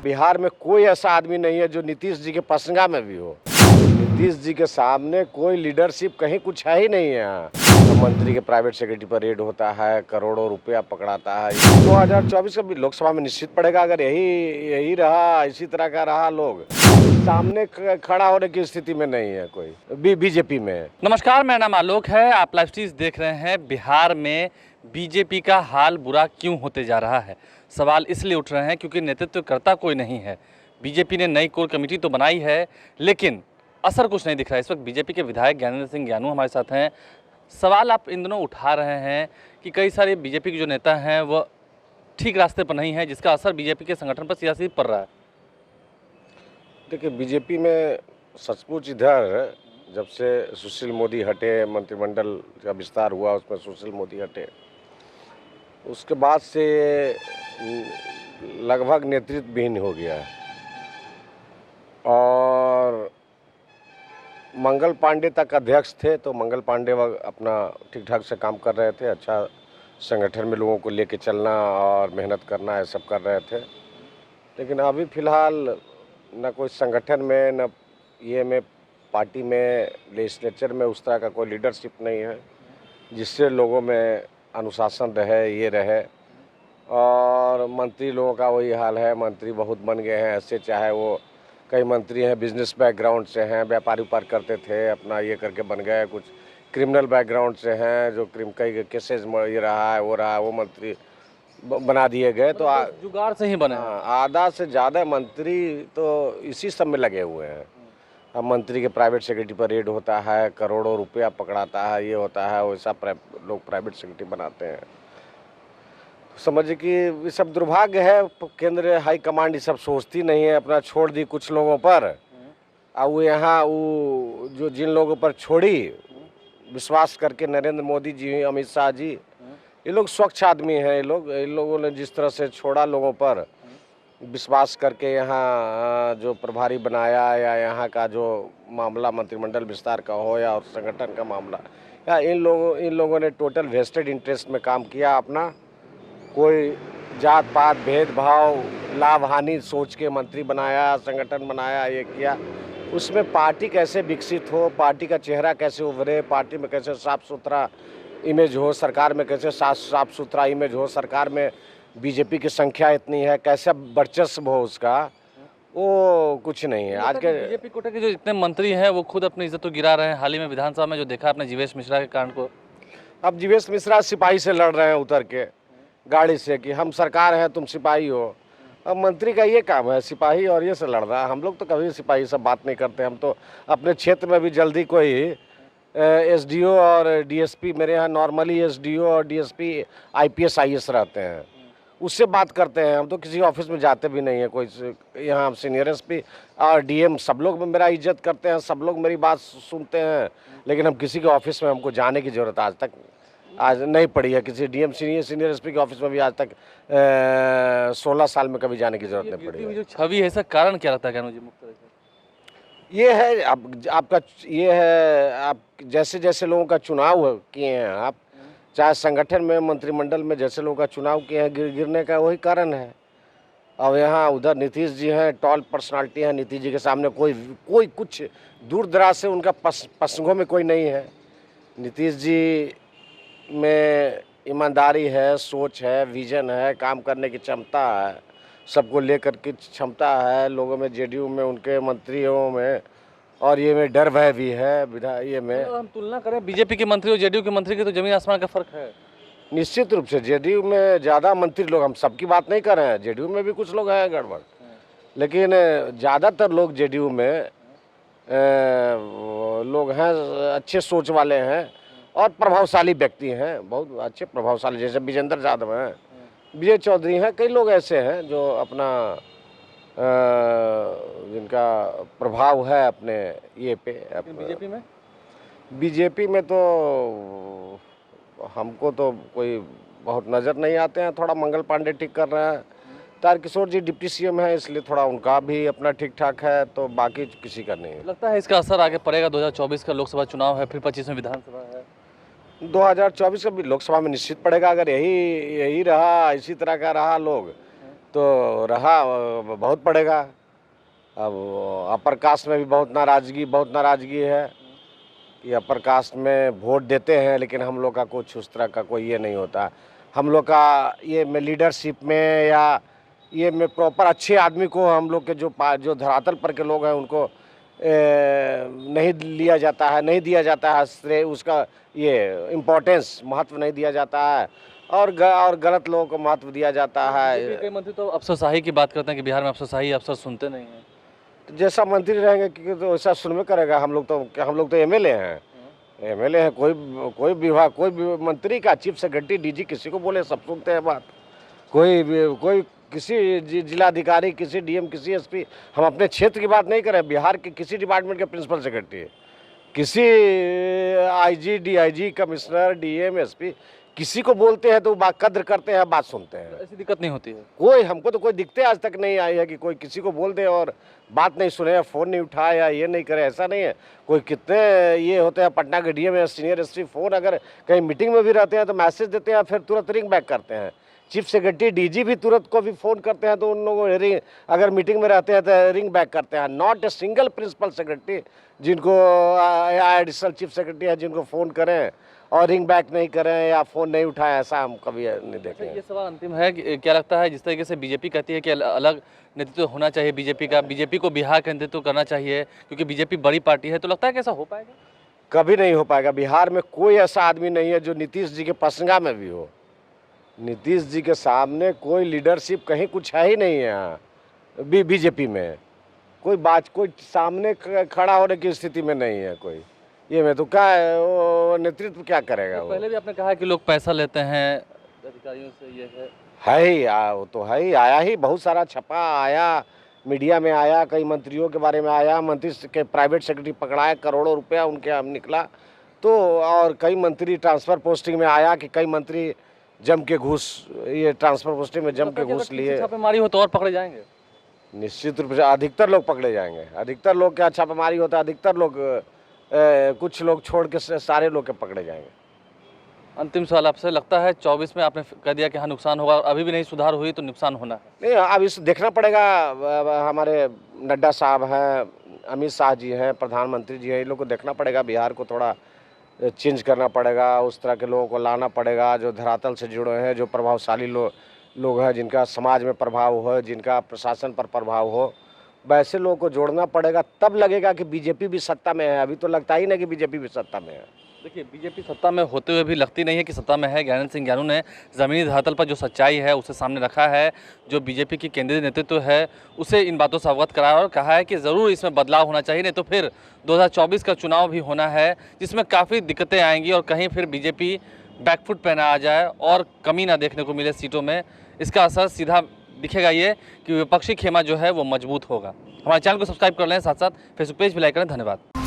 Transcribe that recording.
बिहार में कोई ऐसा आदमी नहीं है जो नीतीश जी के पसंगा में भी हो। नीतीश जी के सामने कोई लीडरशिप कहीं कुछ है ही नहीं है यहाँ। मंत्री के प्राइवेट सेक्रेटरी पर रेड होता है, करोड़ों रुपया पकड़ाता है। 2024 का भी लोकसभा में निश्चित पड़ेगा। अगर यही रहा, इसी तरह का रहा, लोग सामने खड़ा होने की स्थिति में नहीं है कोई बीजेपी में। नमस्कार, मेरा नाम आलोक है। आप लाइव स्ट्रीम देख रहे हैं। बिहार में बीजेपी का हाल बुरा क्यों होते जा रहा है? सवाल इसलिए उठ रहे हैं क्योंकि नेतृत्व करता कोई नहीं है। बीजेपी ने नई कोर कमेटी तो बनाई है, लेकिन असर कुछ नहीं दिख रहा है। इस वक्त बीजेपी के विधायक ज्ञानेंद्र सिंह ज्ञानू हमारे साथ हैं। सवाल आप इन दिनों उठा रहे हैं कि कई सारे बीजेपी के जो नेता हैं वह ठीक रास्ते पर नहीं है, जिसका असर बीजेपी के संगठन पर सियासी पड़ रहा है। देखिए, बीजेपी में सचमुच इधर जब से सुशील मोदी हटे, मंत्रिमंडल का विस्तार हुआ, उसमें सुशील मोदी हटे, उसके बाद से लगभग नेतृत्व विहीन हो गया है। और मंगल पांडे तक अध्यक्ष थे, तो मंगल पांडे अपना ठीक ठाक से काम कर रहे थे। अच्छा संगठन में लोगों को लेके चलना और मेहनत करना, ये सब कर रहे थे। लेकिन अभी फ़िलहाल न कोई संगठन में, न ये में पार्टी में, लेजिस्लेचर में उस तरह का कोई लीडरशिप नहीं है जिससे लोगों में अनुशासन रहे, ये रहे। और मंत्री लोगों का वही हाल है। मंत्री बहुत बन गए हैं ऐसे, चाहे वो कई मंत्री हैं बिजनेस बैकग्राउंड से हैं, व्यापार व्यापार करते थे, अपना ये करके बन गए। कुछ क्रिमिनल बैकग्राउंड से हैं, जो कई केसेज ये रहा है, वो मंत्री बना दिए गए। तो जुगाड़ से ही बने। आधा से ज़्यादा मंत्री तो इसी सब में लगे हुए हैं। अब मंत्री के प्राइवेट सेक्रेटरी पर रेड होता है, करोड़ों रुपया पकड़ाता है, ये होता है, वैसा लोग प्राइवेट सेक्रेटरी बनाते हैं। समझिए कि ये सब दुर्भाग्य है। केंद्र हाई कमांड ये सब सोचती नहीं है, अपना छोड़ दी कुछ लोगों पर। और वो यहाँ वो जो जिन लोगों पर छोड़ी विश्वास करके, नरेंद्र मोदी जी, अमित शाह जी, ये लोग स्वच्छ आदमी हैं। इन लोगों ने जिस तरह से छोड़ा लोगों पर विश्वास करके, यहाँ जो प्रभारी बनाया, या यहाँ का जो मामला मंत्रिमंडल विस्तार का हो या और संगठन का मामला, या इन लोगों ने टोटल वेस्टेड इंटरेस्ट में काम किया अपना। कोई जात पात भेदभाव, लाभ हानि सोच के मंत्री बनाया, संगठन बनाया, ये किया। उसमें पार्टी कैसे विकसित हो, पार्टी का चेहरा कैसे उभरे, पार्टी में कैसे साफ सुथरा इमेज हो, सरकार में कैसे साफ सुथरा इमेज हो, सरकार में बीजेपी की संख्या इतनी है, कैसे वर्चस्व हो उसका, वो कुछ नहीं है। आज के बीजेपी कोटे के जो इतने मंत्री हैं वो खुद अपनी इज्जत तो गिरा रहे हैं। हाल ही में विधानसभा में जो देखा आपने जीवेश मिश्रा के कांड को। अब जीवेश मिश्रा सिपाही से लड़ रहे हैं उतर के गाड़ी से कि हम सरकार है, तुम सिपाही हो। अब मंत्री का ये काम है, सिपाही और ये से लड़ रहा है। हम लोग तो कभी सिपाही से बात नहीं करते। हम तो अपने क्षेत्र में भी जल्दी कोई एसडीओ और डीएसपी, मेरे यहाँ नॉर्मली एसडीओ और डीएसपी आईपीएस आईएएस रहते हैं, उससे बात करते हैं। हम तो किसी ऑफिस में जाते भी नहीं है। कोई यहाँ सीनियर एसपी और डीएम सब लोग मेरा इज्जत करते हैं, सब लोग मेरी बात सुनते हैं। लेकिन हम किसी के ऑफिस में हमको जाने की ज़रूरत आज नहीं पड़ी है। किसी डीएम सीनियर एसपी के ऑफिस में भी आज तक 16 साल में कभी जाने की जरूरत नहीं पड़ी है। जो छवि है, इसका कारण क्या लगता है मुझे? ये है आपका ये है, आप जैसे जैसे लोगों का चुनाव किए हैं, आप चाहे संगठन में, मंत्रिमंडल में जैसे लोगों का चुनाव किए हैं, गिरने का वही कारण है। अब यहाँ उधर नीतीश जी हैं, टॉल पर्सनालिटी हैं। नीतीश जी के सामने कोई कुछ दूर दराज से उनका पसंगों में कोई नहीं है। नीतीश जी में ईमानदारी है, सोच है, विजन है, काम करने की क्षमता है, सबको लेकर के क्षमता है लोगों में, जेडीयू में, उनके मंत्रियों में, और ये में डर भय भी है। ये में तो हम तुलना करें बीजेपी के मंत्री और जेडीयू के मंत्री की, तो जमीन आसमान का फर्क है। निश्चित रूप से जेडीयू में ज़्यादा मंत्री लोग, हम सबकी बात नहीं कर रहे हैं, जेडीयू में भी कुछ लोग हैं गड़बड़, लेकिन ज़्यादातर लोग जेडीयू में लोग हैं अच्छे सोच वाले हैं और प्रभावशाली व्यक्ति हैं, बहुत अच्छे प्रभावशाली, जैसे विजेंद्र यादव हैं, विजय चौधरी हैं। कई लोग ऐसे हैं जो अपना जिनका प्रभाव है अपने ये पे। बीजेपी में तो हमको तो कोई बहुत नज़र नहीं आते हैं। थोड़ा मंगल पांडे ठीक कर रहे हैं, तारकिशोर जी डिप्टी सीएम है, इसलिए थोड़ा उनका भी अपना ठीक ठाक है, तो बाकी किसी का नहीं। लगता है इसका असर आगे पड़ेगा? 2024 का लोकसभा चुनाव है, फिर 25 में विधानसभा है। 2024 का भी लोकसभा में निश्चित पड़ेगा। अगर यही रहा, इसी तरह का रहा, लोग तो रहा बहुत पड़ेगा। अब अपर कास्ट में भी बहुत नाराज़गी है कि अपर कास्ट में वोट देते हैं, लेकिन हम लोग का कुछ उस तरह का कोई ये नहीं होता। हम लोग का ये में लीडरशिप में या ये में प्रॉपर अच्छे आदमी को हम लोग के जो धरातल पर के लोग हैं उनको नहीं लिया जाता है, नहीं दिया जाता है श्रेय, उसका ये इम्पोर्टेंस महत्व नहीं दिया जाता है और गलत लोगों को महत्व दिया जाता है। कई मंत्री तो अफसरशाही की बात करते हैं कि बिहार में अफसरशाही अफसर सुनते नहीं हैं। तो जैसा मंत्री रहेंगे कि तो वैसा सुनवे करेगा। हम लोग तो एमएलए हैं, कोई विभाग कोई भी मंत्री का चीफ सेक्रेटरी डीजी किसी को बोले सब सुनते हैं बात। कोई किसी जिलाधिकारी, किसी डीएम, किसी एसपी, हम अपने क्षेत्र की बात नहीं करें, बिहार के किसी डिपार्टमेंट के प्रिंसिपल सेक्रेटरी, किसी IG, DIG, commissioner, DM, SP किसी को बोलते हैं तो बात कद्र करते हैं, बात सुनते हैं। ऐसी दिक्कत नहीं होती है। कोई हमको तो कोई दिक्कत आज तक नहीं आई है कि कोई किसी को बोल दे और बात नहीं सुने, फ़ोन नहीं उठाए या ये नहीं करे, ऐसा नहीं है। कोई कितने ये होते हैं पटना के डीएम या सीनियर एसपी, फ़ोन अगर कहीं मीटिंग में भी रहते हैं तो मैसेज देते हैं, फिर तुरंत रिंग बैक करते हैं। चीफ सेक्रेटरी डीजी भी तुरंत को भी फ़ोन करते हैं तो उन लोगों रिंग, अगर मीटिंग में रहते हैं तो रिंग बैक करते हैं। Not a single principal secretary जिनको एडिशनल चीफ सेक्रेटरी है जिनको फ़ोन करें और रिंग बैक नहीं करें या फ़ोन नहीं उठाएं, ऐसा हम कभी नहीं देखे। ये सवाल अंतिम है कि क्या लगता है जिस तरीके से बीजेपी कहती है कि अलग नेतृत्व होना चाहिए बीजेपी का, बीजेपी को बिहार का नेतृत्व करना चाहिए क्योंकि बीजेपी बड़ी पार्टी है, तो लगता है कि ऐसा हो पाएगा? कभी नहीं हो पाएगा। बिहार में कोई ऐसा आदमी नहीं है जो नीतीश जी के पसंगा में भी हो। नीतीश जी के सामने कोई लीडरशिप कहीं कुछ है ही नहीं है। यहाँ बीजेपी में कोई सामने खड़ा होने की स्थिति में नहीं है कोई। ये में तो क्या है, वो नेतृत्व क्या करेगा वो? पहले भी आपने कहा कि लोग पैसा लेते हैं अधिकारियों से, ये वो तो है ही, आया ही बहुत सारा छपा आया, मीडिया में आया, कई मंत्रियों के बारे में आया, मंत्री के प्राइवेट सेक्रेटरी पकड़ाए, करोड़ों रुपया उनके हम निकला। तो और कई मंत्री ट्रांसफ़र पोस्टिंग में आया कि कई मंत्री जम के घूस, ये ट्रांसफ़र पोस्टिंग में जम के घूस लिए। छापेमारी हो तो और पकड़े जाएंगे? निश्चित रूप से अधिकतर लोग पकड़े जाएंगे। अधिकतर लोग क्या छापेमारी होता है, अधिकतर लोग कुछ लोग छोड़ के सारे लोग के पकड़े जाएंगे। अंतिम सवाल आपसे, लगता है 24 में आपने कह दिया कि हाँ नुकसान होगा, अभी भी नहीं सुधार हुई तो नुकसान होना है? नहीं, अब इस देखना पड़ेगा। हमारे नड्डा साहब हैं, अमित शाह जी हैं, प्रधानमंत्री जी हैं, इन लोग को देखना पड़ेगा। बिहार को थोड़ा चेंज करना पड़ेगा, उस तरह के लोगों को लाना पड़ेगा जो धरातल से जुड़े हैं, जो प्रभावशाली लोग हैं, जिनका समाज में प्रभाव हो, जिनका प्रशासन पर प्रभाव हो, वैसे लोगों को जोड़ना पड़ेगा। तब लगेगा कि बीजेपी भी सत्ता में है। अभी तो लगता ही नहीं कि बीजेपी भी सत्ता में है। देखिए, बीजेपी सत्ता में होते हुए भी लगती नहीं है कि सत्ता में है। ज्ञानेंद्र सिंह ज्ञानू ने ज़मीनी धरातल पर जो सच्चाई है उसे सामने रखा है, जो बीजेपी की केंद्रीय नेतृत्व है उसे इन बातों से अवगत कराया और कहा है कि ज़रूर इसमें बदलाव होना चाहिए, नहीं तो फिर 2024 का चुनाव भी होना है जिसमें काफ़ी दिक्कतें आएंगी और कहीं फिर बीजेपी बैकफुट पे ना आ जाए और कमी ना देखने को मिले सीटों में। इसका असर सीधा दिखेगा ये कि विपक्षी खेमा जो है वो मजबूत होगा। हमारे चैनल को सब्सक्राइब कर लें, साथ साथ फेसबुक पेज भी लाइक करें। धन्यवाद।